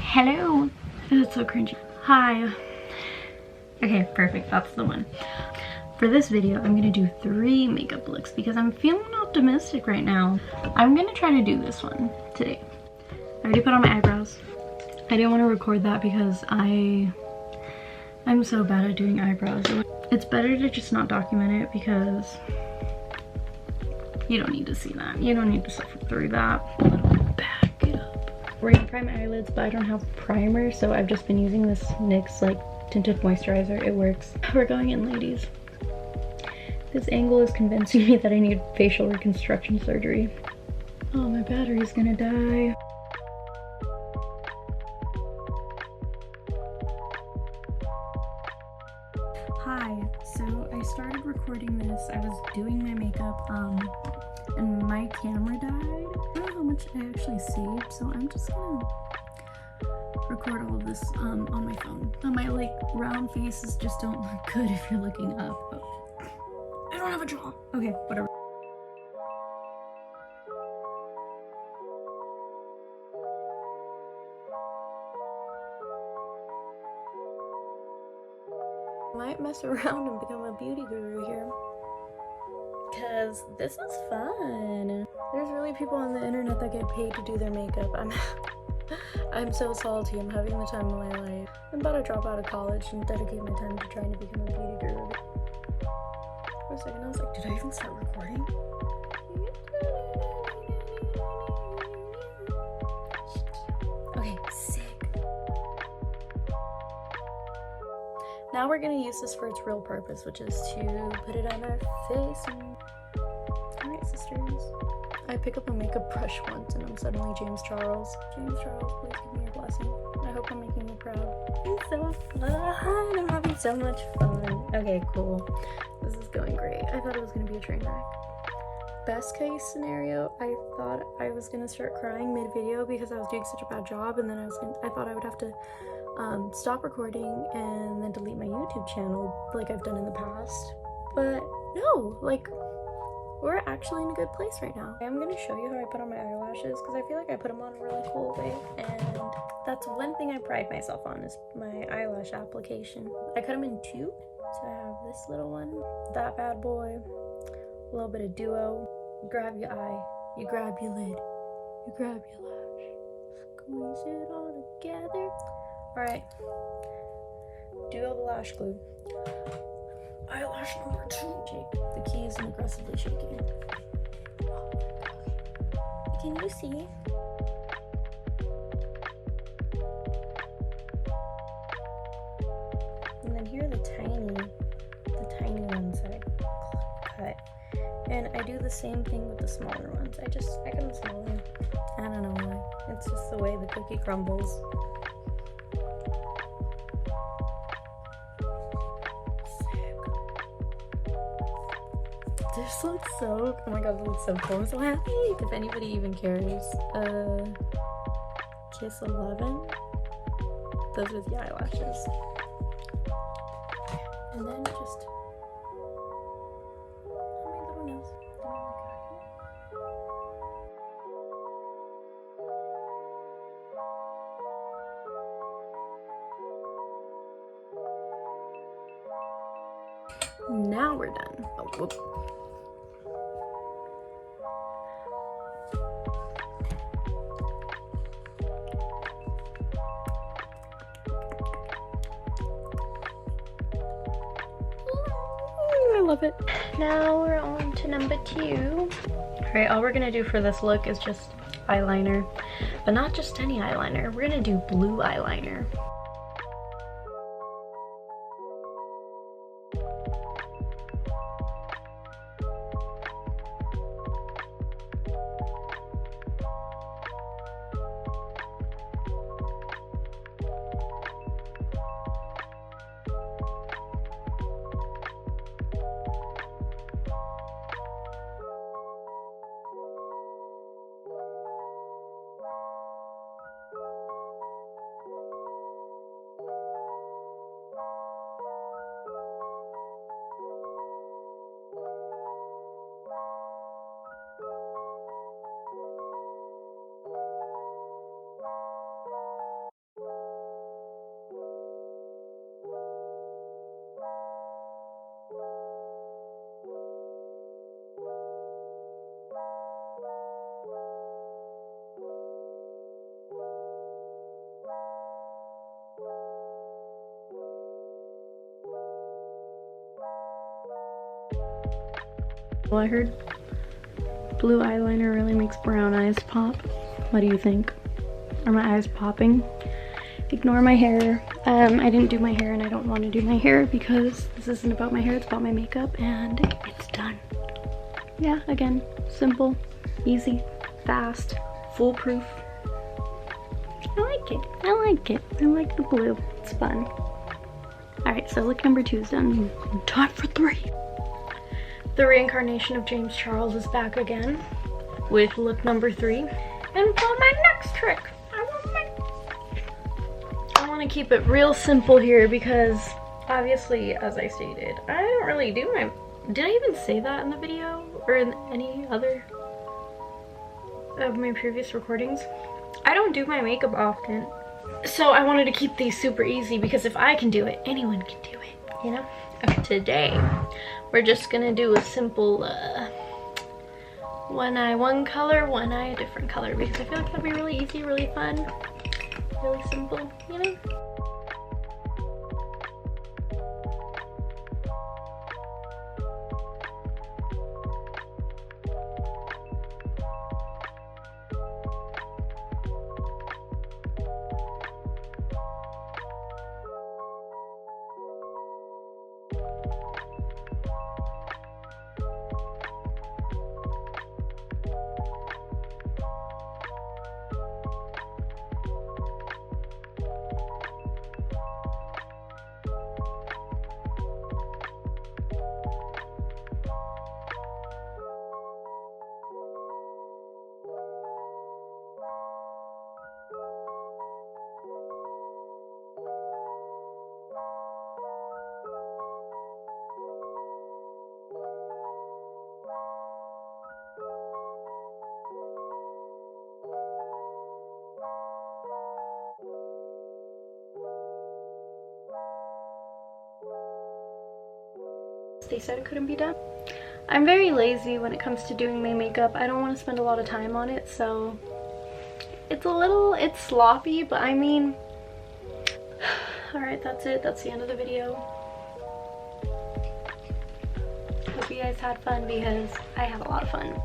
Hello. It's so cringy. Hi. Okay, perfect. That's the one. For this video, I'm gonna do 3 makeup looks because I'm feeling optimistic right now. I'm gonna try to do this one today. I already put on my eyebrows. I didn't want to record that because I'm so bad at doing eyebrows. It's better to just not document it because you don't need to see that. You don't need to suffer through that. Back it up. We're gonna prime my eyelids, but I don't have primer, so I've just been using this NYX like tinted moisturizer. It works. We're going in, ladies. This angle is convincing me that I need facial reconstruction surgery. Oh, my battery's gonna die. Hi, so I started recording this. I was doing my makeup, and my camera died. I don't know how much I actually saved, so I'm just gonna record all of this on my phone. My like round faces just don't look good if you're looking up. Oh, I don't have a jaw. Okay, whatever. Might mess around and become a beauty guru here, because this is fun. There's really people on the internet that get paid to do their makeup. I'm so salty. I'm having the time of my life. I'm about to drop out of college and dedicate my time to trying to become a beauty guru. For a second I was like, did I even start recording? Okay, sick. Now we're gonna use this for its real purpose, which is to put it on our face. Alright, sisters. I pick up a makeup brush once and I'm suddenly James Charles. James Charles, please give me your blessing. I hope I'm making you proud. It's so fun. I'm having so much fun. Okay, cool. This is going great. I thought it was gonna be a train wreck. Best case scenario, I thought I was gonna start crying mid-video because I was doing such a bad job, and then I thought I would have to stop recording and then delete my YouTube channel like I've done in the past. But no, like, we're actually in a good place right now. I'm gonna show you how I put on my eyelashes because I feel like I put them on a really cool way, and that's one thing I pride myself on is my eyelash application. I cut them in 2, so I have this little one, that bad boy, a little bit of duo. You grab your eye, you grab your lid, you grab your lash, squeeze it all together. Alright, duo lash glue. Eyelash number 2. Shake. The key is in aggressively shaking. Can you see? And then here are the tiny ones that I cut. And I do the same thing with the smaller ones. I cut them smaller. I don't know why. It's just the way the cookie crumbles. This looks so, oh my god, it looks so cool. I'm so happy. If anybody even cares. Kiss 11. Those are the eyelashes. And then just, my little nose. Now we're done. Oh, whoop. I love it. Now we're on to number 2. Alright, all we're gonna do for this look is just eyeliner, but not just any eyeliner. We're gonna do blue eyeliner. Well, I heard blue eyeliner really makes brown eyes pop. What do you think? Are my eyes popping? Ignore my hair. I didn't do my hair and I don't want to do my hair because this isn't about my hair, it's about my makeup, and it's done. Yeah, again, simple, easy, fast, foolproof. I like it. I like it. I like the blue. It's fun. Alright, so look number 2 is done. Time for 3. The reincarnation of James Charles is back again with look number 3. And for my next trick, I want to keep it real simple here because obviously, as I stated, I don't really do my... Did I even say that in the video or in any other of my previous recordings? I don't do my makeup often. So I wanted to keep these super easy because if I can do it, anyone can do it, you know? Okay, today, we're just gonna do a simple one eye one color, one eye a different color because I feel like that'd be really easy, really fun, really simple, you know? They said it couldn't be done. I'm very lazy when it comes to doing my makeup. I don't want to spend a lot of time on it, so it's sloppy, but I mean, alright, that's it. That's the end of the video. Hope you guys had fun because I had a lot of fun.